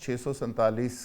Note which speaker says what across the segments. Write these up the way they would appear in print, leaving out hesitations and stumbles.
Speaker 1: 647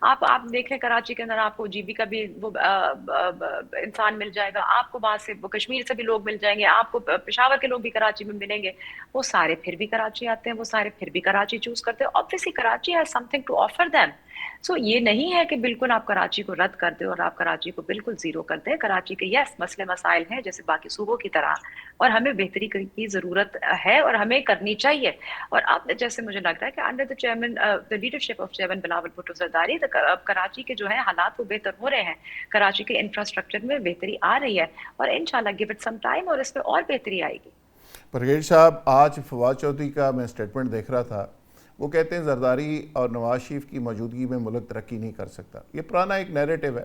Speaker 2: آپ دیکھ لیں کراچی کے اندر آپ کو جی بی کا بھی وہ انسان مل جائے گا، آپ کو وہاں سے کشمیر سے بھی لوگ مل جائیں گے، آپ کو پشاور کے لوگ بھی کراچی میں ملیں گے، وہ سارے پھر بھی کراچی آتے ہیں، وہ سارے پھر بھی کراچی چوز کرتے ہیں. obviously Karachi has something to offer them. سو یہ نہیں ہے کہ بالکل آپ کراچی کو رد کر دیں اور آپ کراچی کو بالکل زیرو کر دیں. کراچی کے یس مسئلے مسائل ہیں جیسے باقی صوبوں کی طرح، اور ہمیں بہتری کی ضرورت ہے اور ہمیں کرنی چاہیے. اور اب جیسے مجھے لگتا ہے کہ under the chairman the leadership of chairman Bilawal Bhutto Zardari اب کراچی کے جو ہے حالات وہ بہتر ہو رہے ہیں، کراچی کے انفراسٹرکچر میں بہتری آ رہی ہے، اور انشاءاللہ گیو اٹ سم ٹائم اور اس میں اور بہتری آئے گی.
Speaker 1: پرگیر صاحب، آج فواد چودھری کا میں سٹیٹمنٹ دیکھ رہا تھا، وہ کہتے ہیں زرداری اور نواز شریف کی موجودگی میں ملک ترقی نہیں کر سکتا. یہ پرانا ایک نیریٹو ہے.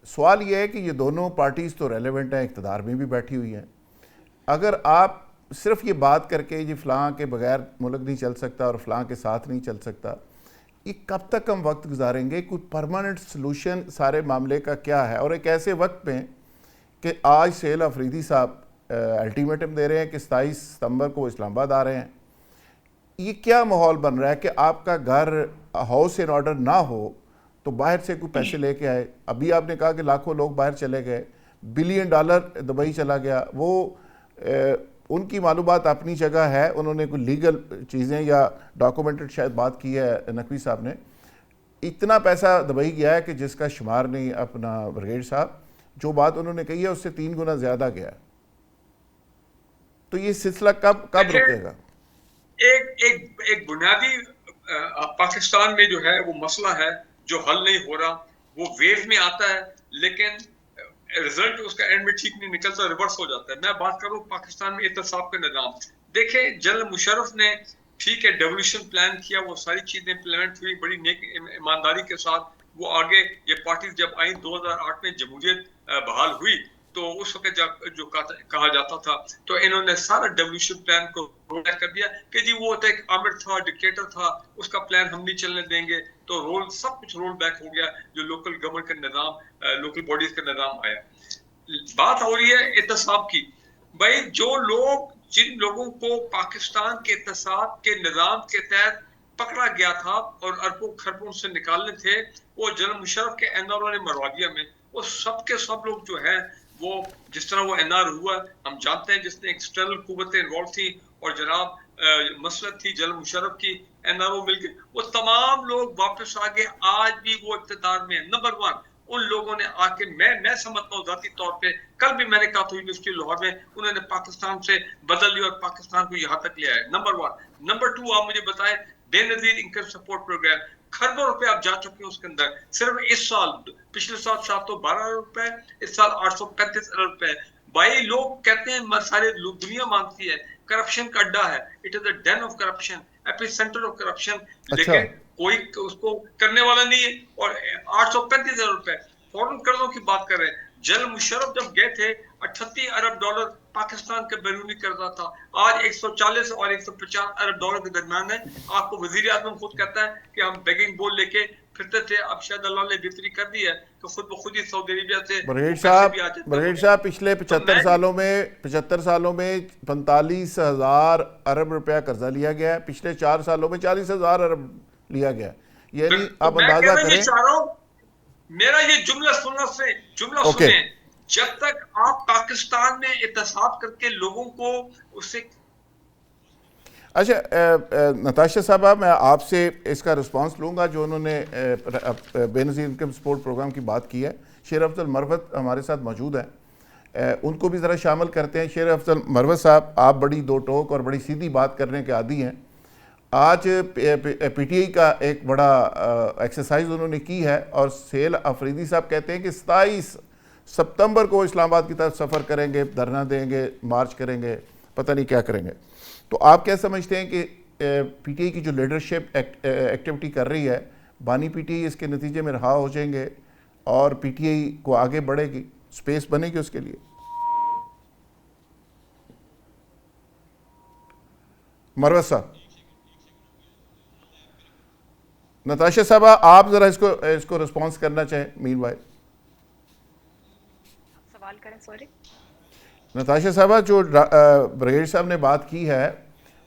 Speaker 1: سوال یہ ہے کہ یہ دونوں پارٹیز تو ریلیونٹ ہیں، اقتدار میں بھی بیٹھی ہوئی ہیں. اگر آپ صرف یہ بات کر کے فلاں کے بغیر ملک نہیں چل سکتا اور فلاں کے ساتھ نہیں چل سکتا، یہ کب تک ہم وقت گزاریں گے؟ کوئی پرماننٹ سلوشن سارے معاملے کا کیا ہے؟ اور ایک ایسے وقت میں کہ آج سہیل آفریدی صاحب الٹیمیٹم دے رہے ہیں کہ 27 ستمبر کو اسلام آباد آ رہے ہیں. یہ کیا ماحول بن رہا ہے کہ آپ کا گھر ہاؤس ان آرڈر نہ ہو تو باہر سے کوئی پیسے لے کے آئے؟ ابھی آپ نے کہا کہ لاکھوں لوگ باہر چلے گئے، $1 بلین دبئی چلا گیا. وہ ان کی معلومات اپنی جگہ ہے، انہوں نے کوئی لیگل چیزیں یا ڈاکومنٹڈ شاید بات کی ہے نقوی صاحب نے. اتنا پیسہ دبئی گیا ہے کہ جس کا شمار نہیں. اپنا برگیڈ صاحب جو بات انہوں نے کہی ہے اس سے 3 گنا زیادہ گیا ہے. تو یہ سلسلہ کب رکے گا؟
Speaker 3: ایک بنیادی پاکستان میں جو ہے وہ مسئلہ ہے جو حل نہیں ہو رہا، وہ ویو میں آتا ہے لیکن رزلٹ اس کا اینڈ میں ٹھیک نہیں نکلتا، ریورس ہو جاتا ہے. میں بات کروں پاکستان میں احتساب کا نظام. دیکھیں جنرل مشرف نے ٹھیک ہے ڈیولیوشن پلان کیا، وہ ساری چیزیں امپلیمنٹ ہوئی بڑی نیک ایمانداری کے ساتھ. وہ آگے یہ پارٹیز جب آئیں 2008 میں جمہوریت بحال ہوئی تو اس وقت جو کہا جاتا تھا تو انہوں نے سارا ڈیولیوشن پلان کو رول بیک کر دیا کہ جی وہ ایک آمر تھا، ڈکٹیٹر تھا، اس کا پلان ہم نہیں چلنے دیں گے. تو رول سب کچھ رول بیک ہو گیا جو لوکل گورنمنٹ کا نظام، لوکل باڈیز کا نظام آیا. بات ہو رہی ہے احتساب کی. بھائی جو لوگ جن لوگوں کو پاکستان کے احتساب کے نظام کے تحت پکڑا گیا تھا اور اربوں خربوں سے نکالنے تھے، وہ جنرل مشرف کے این آر او نے مروا دیا میں. وہ سب کے سب لوگ جو ہیں وہ جس طرح وہ این آر ہوا ہم جانتے ہیں، جس نے ایکسٹرنل قوتیں انوالو تھی اور جناب مسلط تھی جنرل مشرف کی، این آر او مل کے وہ تمام لوگ واپس آ گئے. آج بھی وہ اقتدار میں. نمبر 1 ان لوگوں نے آ کے میں سمجھتا ہوں ذاتی طور پہ، کل بھی میں نے کہا تھا یونیورسٹی لاہور میں، انہوں نے پاکستان سے بدل لیا اور پاکستان کو یہاں تک لے آئے. نمبر 1. نمبر 2 آپ مجھے بتائیں بے نظیر انکم سپورٹ پروگرام، خربوں روپے آپ جا چکے ہیں اس کے اندر. صرف اس سال، پچھلے سال 712 ارب روپے، اس سال 835 ارب روپے. بھائی لوگ کہتے ہیں سارے دنیا مانتی ہے کرپشن کا اڈا ہے، it is a den of corruption, epicentre of corruption, لیکن کوئی اس کو کرنے والا نہیں ہے. اور 835 ارب روپے فورن قرضوں کی بات کر رہے ہیں. جنرل مشرف جب گئے تھے 38 ارب ڈالر پاکستان کا بیرونی قرضہ تھا، آج 140 اور 150 ارب ڈالر کے درمیان ہے. آپ کو وزیر اعظم خود کہتا ہے کہ ہم بیگنگ بول لے کے پھرتے تھے، اب شاید اللہ نے بہتری کر دی ہے کہ خود بخود ہی سعودی عربیہ سے
Speaker 1: برگیڈ صاحب پچھلے 75 سالوں میں 45,000 ارب روپیہ قرضہ لیا گیا ہے. پچھلے 4 سالوں میں 40,000 ارب لیا گیا. یعنی آپ اندازہ کریں.
Speaker 3: میرا یہ جملہ سنیں، جب تک آپ پاکستان میں احتساب کر کے لوگوں کو اس سے.
Speaker 1: اچھا نتاشا صاحبہ، میں آپ سے اس کا رسپانس لوں گا جو انہوں نے بے نظیر انکم سپورٹ پروگرام کی بات کی ہے. شیر افضل مروت ہمارے ساتھ موجود ہیں، ان کو بھی ذرا شامل کرتے ہیں. شیر افضل مروت صاحب، آپ بڑی دو ٹوک اور بڑی سیدھی بات کرنے کے عادی ہیں. آج پی ٹی آئی کا ایک بڑا ایکسرسائز انہوں نے کی ہے اور سہیل آفریدی صاحب کہتے ہیں کہ 27 ستمبر کو اسلام آباد کی طرف سفر کریں گے، دھرنا دیں گے، مارچ کریں گے، پتہ نہیں کیا کریں گے. تو آپ کیا سمجھتے ہیں کہ پی ٹی آئی کی جو لیڈرشپ ایکٹیویٹی کر رہی ہے، بانی پی ٹی آئی اس کے نتیجے میں رہا ہو جائیں گے اور پی ٹی آئی کو آگے بڑھے گی، سپیس بنے گی اس کے لیے؟ مروت صاحب. نتاشا صاحبہ آپ ذرا اس کو رسپانس کرنا چاہیں مین وائل.
Speaker 2: سوال کریں. سوری
Speaker 1: نتاشا صاحبہ، جو برگیڈ صاحب نے بات کی ہے،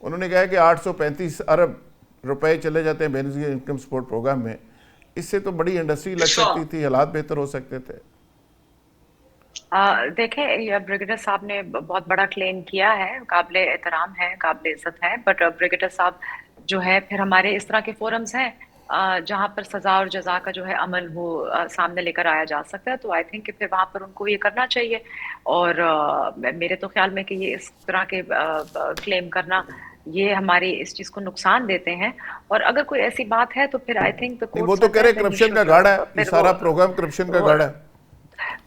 Speaker 1: انہوں نے کہا کہ 835 ارب روپے چلے جاتے ہیں بے نظیر انکم سپورٹ پروگرام میں. اس سے تو بڑی انڈسٹری لگ سکتی تھی, حالات بہتر ہو سکتے تھے.
Speaker 2: دیکھیں یہ بریگیڈیئر صاحب نے بہت بڑا کلیم کیا ہے, قابل احترام ہے, قابل عزت ہے, بٹ بریگیڈیئر صاحب جو ہے پھر ہمارے اس طرح کے فورمز ہیں جہاں پر سزا اور جزا کا جو ہے عمل وہ سامنے لے کر آیا جا سکتا ہے, تو آئی تھنک کہ پھر وہاں پر ان کو یہ کرنا چاہیے. اور میرے تو خیال میں کہ یہ اس طرح کے کلیم کرنا یہ ہماری اس چیز کو نقصان دیتے ہیں. اور اگر کوئی ایسی بات ہے تو پھر آئی تھنک
Speaker 1: وہ تو کہہ رہے کرپشن کا گاڑا ہے, یہ سارا پروگرام کرپشن کا گاڑا ہے.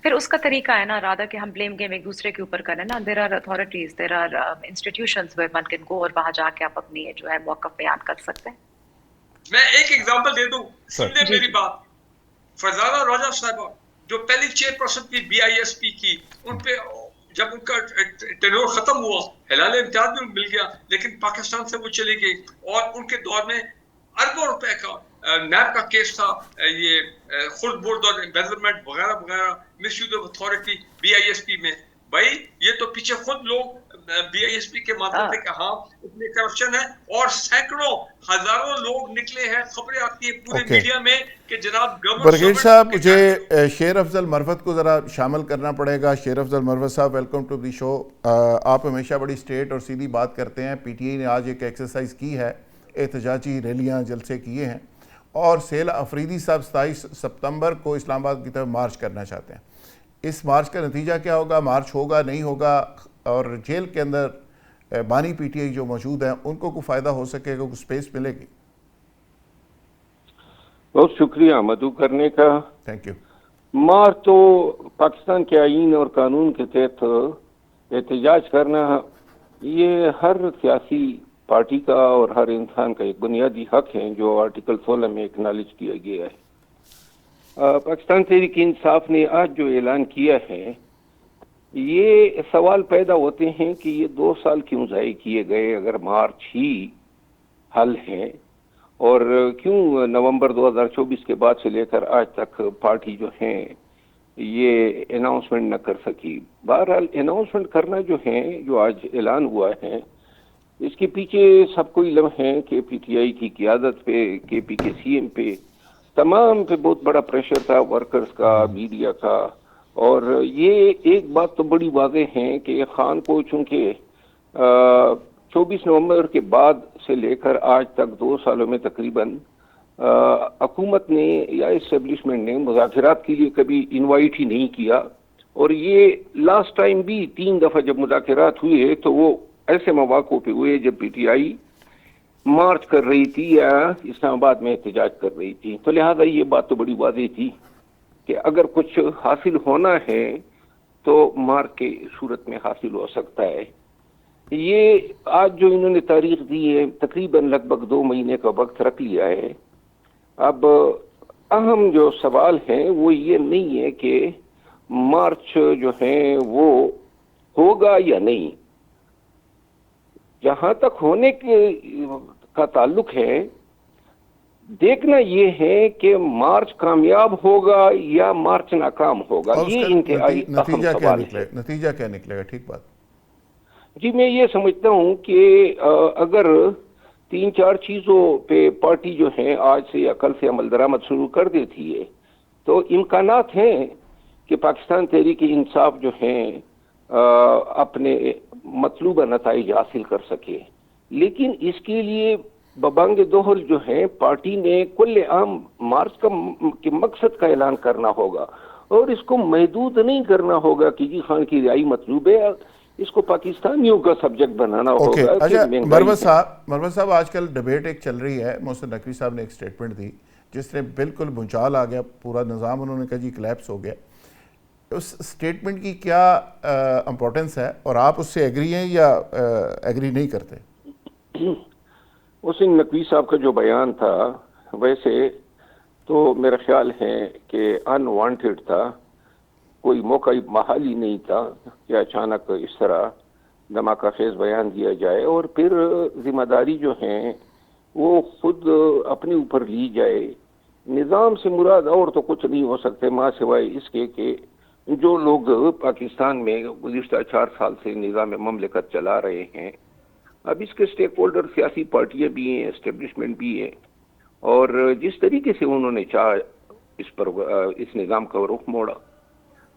Speaker 2: پھر اس کا طریقہ ہے نا رادہ کہ ہم بلیم گیم ایک دوسرے کے اوپر کریں نا. There are authorities, there are institutions where one can go, اور وہاں جا کے آپ اپنی جو ہے موقف بیان کر سکتے ہیں.
Speaker 3: میں ایک ایگزامپل دے دوں, سن لیں میری بات. فضالہ راجہ صاحبہ جو پہلی چیئر پرسن تھی بی آئی ایس پی کی, ان پہ جب ان کا ٹینور ختم ہوا ہلال امتیاز بھی مل گیا, لیکن پاکستان سے وہ چلی گئی. اور ان کے دور میں اربوں روپے کا نیب کا کیس تھا, یہ خرد برد اور امبیزلمنٹ وغیرہ وغیرہ, misuse of authority B I S P میں. بھائی یہ تو پیچھے خود لوگ بی آئی ایس پی کے مانتے تھے کہ ہاں اتنے کرپشن ہے, اور سینکڑوں ہزاروں لوگ نکلے ہیں, خبریں آتی ہیں پورے میڈیا میں کہ جناب
Speaker 1: برگیڈ صاحب مجھے شیر افضل مروت کو ذرا شامل کرنا پڑے گا. شیر افضل مروت صاحب ویلکم ٹو دی شو. آپ ہمیشہ بڑی اسٹریٹ اور سیدھی بات کرتے ہیں. پی ٹی آئی نے آج ایک ایکسرسائز کی ہے, احتجاجی ریلیاں جلسے کیے ہیں, اور سیل افریدی صاحب 27 ستمبر کو اسلام آباد کی طرف مارچ کرنا چاہتے ہیں. اس مارچ کا نتیجہ کیا ہوگا, مارچ ہوگا نہیں ہوگا, اور جیل کے اندر بانی پی ٹی آئی جو موجود ہیں ان کو کوئی فائدہ ہو سکے گا, کوئی سپیس ملے گی؟
Speaker 4: بہت شکریہ مدعو کرنے کا.
Speaker 1: Thank you.
Speaker 4: مارچ تو پاکستان کے آئین اور قانون کے تحت احتجاج کرنا یہ ہر سیاسی پارٹی کا اور ہر انسان کا ایک بنیادی حق ہے جو آرٹیکل 16 میں اکنالج کیا گیا ہے. پاکستان تحریک انصاف نے آج جو اعلان کیا ہے, یہ سوال پیدا ہوتے ہیں کہ یہ 2 سال کیوں ضائع کیے گئے اگر مارچ ہی حل ہے, اور کیوں نومبر 2024 کے بعد سے لے کر آج تک پارٹی جو ہیں یہ اناؤنسمنٹ نہ کر سکی. بہرحال اناؤنسمنٹ کرنا جو ہے, جو آج اعلان ہوا ہے, اس کے پیچھے سب کو علم ہے کہ پی ٹی آئی کی قیادت پہ, کے پی کے سی ایم پہ, تمام پہ بہت بڑا پریشر تھا, ورکرز کا, میڈیا کا. اور یہ ایک بات تو بڑی واضح ہے کہ خان کو چونکہ 24 نومبر کے بعد سے لے کر آج تک 2 سالوں میں تقریباً حکومت نے یا اسٹیبلشمنٹ نے مذاکرات کے لیے کبھی انوائٹ ہی نہیں کیا. اور یہ لاسٹ ٹائم بھی 3 دفعہ جب مذاکرات ہوئے تو وہ ایسے مواقع پہ ہوئے جب پی ٹی آئی مارچ کر رہی تھی یا اسلام آباد میں احتجاج کر رہی تھی. تو لہٰذا یہ بات تو بڑی واضح تھی کہ اگر کچھ حاصل ہونا ہے تو مارچ کی صورت میں حاصل ہو سکتا ہے. یہ آج جو انہوں نے تاریخ دی ہے تقریباً لگ بھگ 2 مہینے کا وقت رکھ لیا ہے. اب اہم جو سوال ہے وہ یہ نہیں ہے کہ مارچ جو ہے وہ ہوگا یا نہیں. جہاں تک ہونے کا تعلق ہے, دیکھنا یہ ہے کہ مارچ کامیاب ہوگا یا مارچ ناکام ہوگا. یہ انتہائی اہم سوال ہے.
Speaker 1: نتیجہ کیا نکلے گا؟ ٹھیک بات.
Speaker 4: جی میں یہ سمجھتا ہوں کہ اگر 3-4 چیزوں پہ پارٹی جو ہے آج سے یا کل سے عمل درآمد شروع کر دیتی ہے تو امکانات ہیں کہ پاکستان تحریک انصاف جو ہیں اپنے مطلوبہ نتائج حاصل کر سکے. لیکن اس کے لیے ببانگ دوہل جو ہے پارٹی نے کل عام مارچ کے مقصد کا اعلان کرنا ہوگا, اور اس کو محدود نہیں کرنا ہوگا کہ جی خان کی رہائی مطلوب ہے. اس کو پاکستانیوں کا سبجیکٹ بنانا ہوگا.
Speaker 1: اچھا مروت صاحب, آج کل ڈیبیٹ ایک چل رہی ہے, محسن نقوی صاحب نے ایک سٹیٹمنٹ دی جس نے بالکل بھونچال آ گیا, پورا نظام انہوں نے کہا جی کلیپس ہو گیا. اس سٹیٹمنٹ کی کیا امپورٹنس ہے, اور آپ اس سے ایگری ہیں یا ایگری نہیں کرتے؟
Speaker 4: محسن نقوی صاحب کا جو بیان تھا ویسے تو میرا خیال ہے کہ انوانٹیڈ تھا, کوئی موقع محالی نہیں تھا کہ اچانک اس طرح دھماکہ خیز بیان دیا جائے اور پھر ذمہ داری جو ہیں وہ خود اپنے اوپر لی جائے. نظام سے مراد اور تو کچھ نہیں ہو سکتے ماں سوائے اس کے کہ جو لوگ پاکستان میں گزشتہ 4 سال سے نظام مملکت چلا رہے ہیں, اب اس کے سٹیک ہولڈر سیاسی پارٹیاں بھی ہیں, اسٹیبلشمنٹ بھی ہے, اور جس طریقے سے انہوں نے چاہا اس نظام کا رخ موڑا،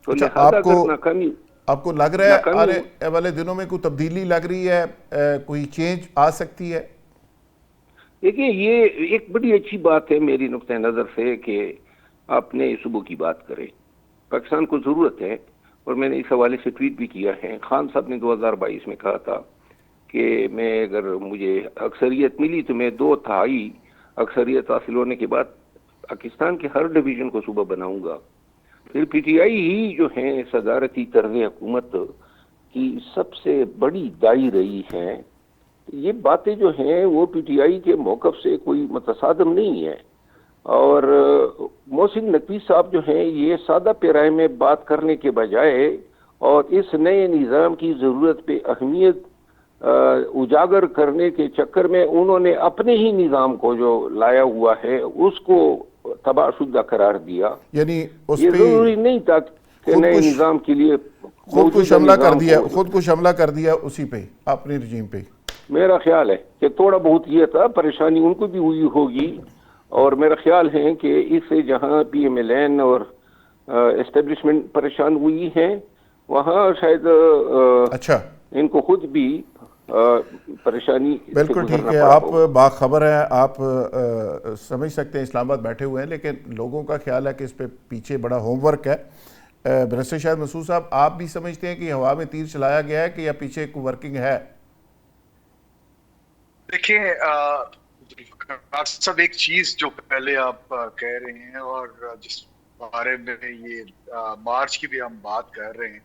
Speaker 4: تو لہذا اگر ناکامی
Speaker 1: آپ کو لگ رہا ہے آنے والے دنوں میں کوئی تبدیلی لگ رہی ہے، کوئی چینج آ سکتی ہے؟
Speaker 4: دیکھیے یہ ایک بڑی اچھی بات ہے میری نقطۂ نظر سے کہ آپ نے صبح کی بات کرے. پاکستان کو ضرورت ہے، اور میں نے اس حوالے سے ٹویٹ بھی کیا ہے. خان صاحب نے 2022 میں کہا تھا کہ میں اگر مجھے اکثریت ملی تو میں 2/3 اکثریت حاصل ہونے کے بعد پاکستان کے ہر ڈویژن کو صوبہ بناؤں گا. پھر پی ٹی آئی ہی جو ہیں صدارتی طرز حکومت کی سب سے بڑی دائی رہی ہے. یہ باتیں جو ہیں وہ پی ٹی آئی کے موقف سے کوئی متصادم نہیں ہے. اور محسن نقوی صاحب جو ہیں یہ سادہ پیرائے میں بات کرنے کے بجائے اور اس نئے نظام کی ضرورت پہ اہمیت اجاگر کرنے کے چکر میں انہوں نے اپنے ہی نظام کو جو لایا ہوا ہے اس کو تباہ شدہ قرار دیا.
Speaker 1: یعنی
Speaker 4: یہ ضروری نہیں تھا کہ نئے نظام کے لیے
Speaker 1: خود کو حملہ کر دیا اسی پہ اپنے رجیم پہ. میرا
Speaker 4: خیال ہے کہ تھوڑا بہت یہ تھا، پریشانی ان کو بھی ہوئی ہوگی، اور میرا خیال ہے کہ اس سے جہاں پی ایم ایل این اور اسٹیبلشمنٹ پریشان ہوئی ہے وہاں شاید
Speaker 1: اچھا
Speaker 4: ان کو خود بھی پریشانی.
Speaker 1: بالکل ٹھیک ہے، آپ باخبر ہیں، آپ سمجھ سکتے ہیں اسلام آباد بیٹھے ہوئے ہیں، لیکن لوگوں کا خیال ہے کہ اس پہ پیچھے بڑا ہوم ورک ہے. برسر شاہد مسعود صاحب، آپ بھی سمجھتے ہیں کہ ہوا میں تیر چلایا گیا ہے کہ یا پیچھے کوئی ورکنگ ہے؟
Speaker 5: دیکھیں سب ایک چیز جو پہلے آپ کہہ رہے ہیں اور جس بارے میں یہ مارچ کی بھی ہم بات کر رہے ہیں،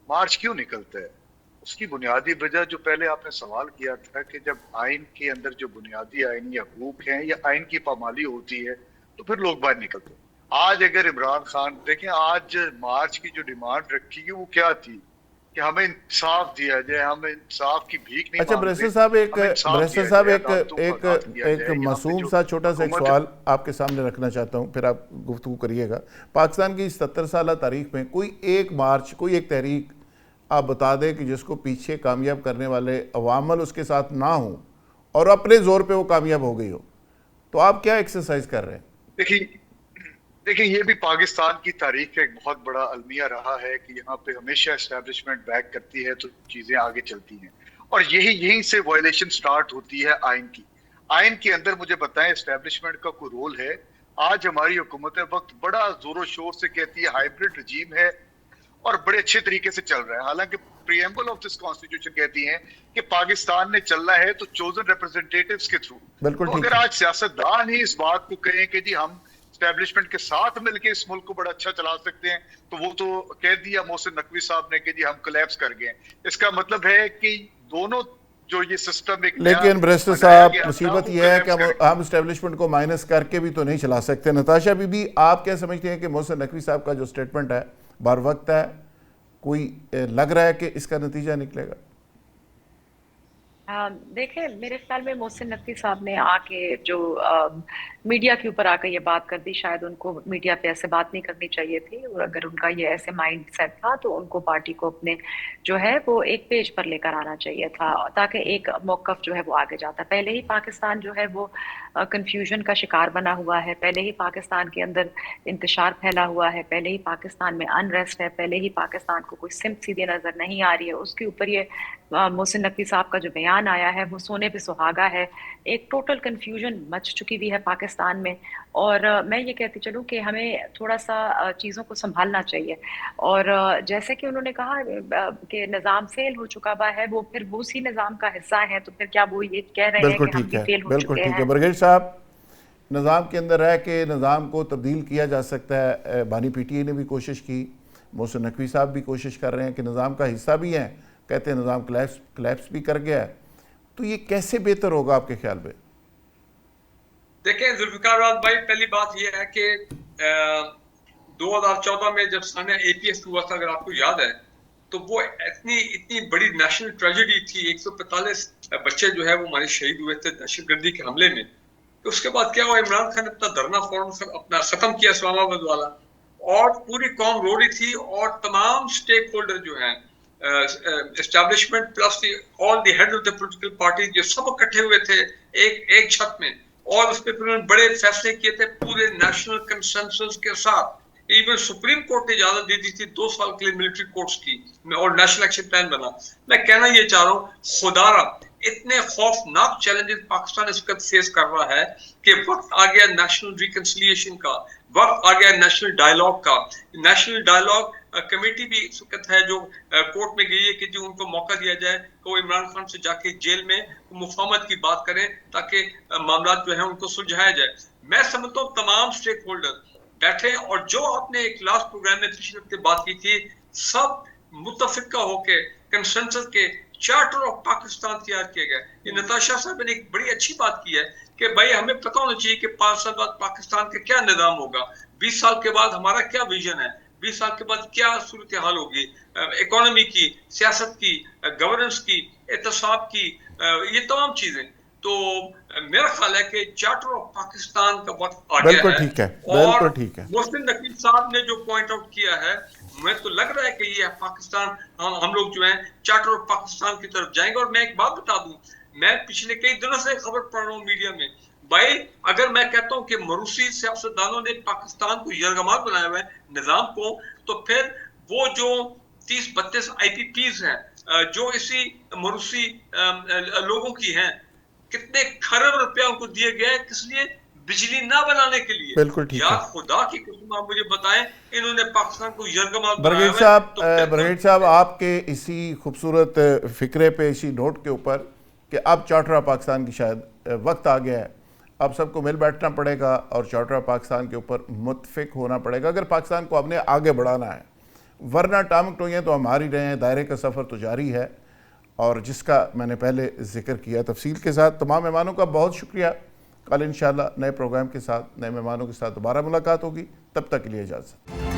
Speaker 5: مارچ کیوں نکلتا ہے؟ اس کی بنیادی وجہ جو پہلے آپ نے سوال کیا تھا کہ جب آئین کے اندر جو بنیادی آئینی حقوق ہیں یا آئین کی پامالی ہوتی ہے تو پھر لوگ باہر نکلتے ہیں. آج اگر عمران خان دیکھیں، آج مارچ کی جو ڈیمانڈ رکھی گئی وہ کیا تھی کہ ہمیں انصاف دیا جائے، ہمیں انصاف کی بھیک نہیں.
Speaker 1: اچھا برسر صاحب ایک معصوم سا چھوٹا سا ایک سوال آپ کے سامنے رکھنا چاہتا ہوں، پھر آپ گفتگو کریے گا. پاکستان کی 70 سالہ تاریخ میں کوئی ایک مارچ، کوئی ایک تحریک آپ بتا دیں کہ جس کو پیچھے کامیاب کرنے والے عوامل اس کے ساتھ نہ ہوں اور اپنے زور پہ وہ کامیاب ہو گئی ہو، تو آپ کیا ایکسرسائز کر رہے ہیں؟
Speaker 5: دیکھیں یہ بھی پاکستان کی تاریخ کا ایک بہت بڑا المیہ رہا ہے کہ یہاں پہ ہمیشہ اسٹیبلشمنٹ بیک کرتی ہے تو چیزیں آگے چلتی ہیں، اور یہیں سے وائلیشن سٹارٹ ہوتی ہے آئین کی. آئین کے اندر مجھے بتائیں اسٹیبلشمنٹ کا کوئی رول ہے؟ آج ہماری حکومت وقت بڑا زور و شور سے کہتی ہے ہائیبرڈ رجیم ہے اور بڑے اچھے طریقے سے چل رہا ہے، حالانکہ پریمبل آف دس کانسٹیٹیوشن کہتی ہیں کہ پاکستان نے چلنا ہے تو چوزن ریپرزنٹیٹیوز کے تھرو. تو اگر آج سیاستدان ہی اس بات کو کہیں کہ جی ہم اسٹیبلشمنٹ کے ساتھ مل کے اس ملک کو بڑا اچھا چلا سکتے ہیں، تو وہ تو کہہ دیا محسن نقوی صاحب نے کہ جی ہم کولیپس کر گئے. اس کا مطلب ہے کہ دونوں جو یہ سسٹم ایک،
Speaker 1: لیکن برسٹر صاحب مصیبت یہ ہے کہ ہم اسٹیبلشمنٹ کو مائنس کر کے بھی تو نہیں چلا سکتے. نتاشا بی بی، آپ کیا سمجھتے ہیں کہ محسن نقوی صاحب کا جو سٹیٹمنٹ ہے بر وقت ہے؟ کوئی لگ رہا ہے کہ اس کا نتیجہ نکلے گا؟
Speaker 2: دیکھیں میرے خیال میں محسن نقوی صاحب نے آ کے جو میڈیا کے اوپر آ کے یہ بات کر دی، شاید ان کو میڈیا پہ ایسے بات نہیں کرنی چاہیے تھی، اور اگر ان کا یہ ایسے مائنڈ سیٹ تھا تو ان کو پارٹی کو اپنے جو ہے وہ ایک پیج پر لے کر آنا چاہیے تھا تاکہ ایک موقف جو ہے وہ آگے جاتا. پہلے ہی پاکستان جو ہے وہ کنفیوژن کا شکار بنا ہوا ہے، پہلے ہی پاکستان کے اندر انتشار پھیلا ہوا ہے، پہلے ہی پاکستان میں انریسٹ ہے، پہلے ہی پاکستان کو کوئی سمت سیدھی نظر نہیں آ رہی ہے. اس کے اوپر یہ محسن نقوی صاحب کا جو بیان آیا ہے وہ سونے پہ سہاگا ہے. ایک ٹوٹل کنفیوژن مچ چکی ہوئی ہے پاکستان میں، اور میں یہ کہتی چلوں کہ ہمیں تھوڑا سا چیزوں کو سنبھالنا چاہیے. اور جیسے کہ انہوں نے کہا کہ نظام فیل ہو چکا ہوا ہے، وہ پھر وہ اسی نظام کا حصہ ہے، تو پھر کیا وہ یہ کہہ رہے ہیں کہ ہم بھی فیل ہو چکے ہیں؟
Speaker 1: برگیڈ صاحب، نظام کے اندر رہ کے نظام کو تبدیل کیا جا سکتا ہے. بانی پی ٹی آئی نے بھی کوشش کی، محسن نقوی صاحب بھی کوشش کر رہے ہیں کہ نظام کا حصہ بھی ہیں، کہتے ہیں نظام کلیپس بھی کر گیا ہے. تو یہ کیسے بہتر ہوگا آپ کے خیال میں؟
Speaker 3: دیکھیں ذوالفقار راز بھائی، پہلی بات یہ ہے کہ 2014 میں جب سانحہ اے پی ایس ہوا تھا، اگر آپ کو یاد ہے، تو وہ اتنی بڑی نیشنل ٹریجڈی تھی. 145 بچے جو ہے وہ ہمارے شہید ہوئے تھے دہشت گردی کے حملے میں. تو اس کے بعد کیا ہوا، عمران خان نے اپنا دھرنا فوراً اپنا ختم کیا اسلام آباد والا، اور پوری قوم رو رہی تھی، اور تمام سٹیک ہولڈر جو ہیں establishment plus all the head of the political party جو سب اکٹھے ہوئے تھے ایک چھت میں، اور اس پہ پھر انہوں نے بڑے فیصلے کیے تھے پورے نیشنل کنسنسس کے ساتھ. ایون سپریم کورٹ نے اجازت دے دی تھی 2 سال کے لیے ملٹری کورٹس کی اور نیشنل ایکشن پلان بنا. میں کہنا یہ چاہ رہا ہوں خدا را اتنے خوفناک چیلنجز پاکستان اس وقت فیس کر رہا ہے کہ وقت آ گیا نیشنل ریکنسیلیشن کا, وقت آ گیا نیشنل ڈائیلاگ کا. نیشنل ڈائیلاگ کمیٹی بھی اس وقت ہے جو کورٹ میں گئی ہے کہ جو ان کو موقع دیا جائے کہ وہ عمران خان سے جا کے جیل میں مفاہمت کی بات کریں تاکہ معاملات جو ہیں ان کو سلجھایا جائے. میں سمجھتا ہوں تمام اسٹیک ہولڈر بیٹھے اور جو آپ نے ایک لاسٹ پروگرام میں پچھلے ہفتے بات کی تھی سب متفقہ ہو کے کنسنسس کے چارٹر آف پاکستان تیار کیے گئے. یہ نتاشا صاحب نے ایک بڑی اچھی بات کی ہے کہ بھائی ہمیں پتہ ہونا چاہیے کہ 5 سال بعد پاکستان کا کیا نظام ہوگا, 20 سال کے بعد ہمارا کیا ویژن ہے, 20 سال کے بعد کیا صورتحال ہوگی اکانومی کی, سیاست کی, گورننس کی, احتساب کی, یہ تمام چیزیں. تو میرا خیال ہے کہ چارٹر آف پاکستان کا وقت آ گیا
Speaker 1: بالکل
Speaker 3: ہے.
Speaker 1: ٹھیک ہے,
Speaker 3: اور
Speaker 1: بالکل ٹھیک ہے.
Speaker 3: محسن نقوی صاحب نے جو پوائنٹ آؤٹ کیا ہے میں تو لگ رہا ہے کہ یہ پاکستان ہم لوگ جو ہیں چارٹر آف پاکستان کی طرف جائیں گے. اور میں ایک بات بتا دوں, میں پچھلے کئی دنوں سے خبر پڑھ رہا ہوں میڈیا میں, بھائی اگر میں کہتا ہوں کہ موروثی سیاستدانوں نے پاکستان کو یرغمال بنایا ہوا ہے نظام کو, تو پھر وہ جو 30-32 IPPs ہیں جو اسی موروثی لوگوں کی ہیں, کتنے کھرب روپیہ ان کو دیے گئے کس لیے, بجلی نہ بنانے کے لیے.
Speaker 1: بالکل ٹھیک ہے.
Speaker 3: یا خدا کی قسم آپ مجھے بتائیں انہوں نے پاکستان کو یرغمال
Speaker 1: برگیٹ صاحب آپ کے اسی خوبصورت فکرے پہ, اسی نوٹ کے اوپر کہ اب چارٹر آف پاکستان کی شاید وقت آ گیا ہے, اب سب کو مل بیٹھنا پڑے گا اور چارٹر آف پاکستان کے اوپر متفق ہونا پڑے گا اگر پاکستان کو اپنے آگے بڑھانا ہے. ورنہ ٹامک ٹوئیاں تو ہم آ ہی رہے ہیں, دائرے کا سفر تو جاری ہے, اور جس کا میں نے پہلے ذکر کیا تفصیل کے ساتھ. تمام مہمانوں کا بہت شکریہ. کل انشاءاللہ نئے پروگرام کے ساتھ, نئے مہمانوں کے ساتھ دوبارہ ملاقات ہوگی. تب تک کے لیے اجازت.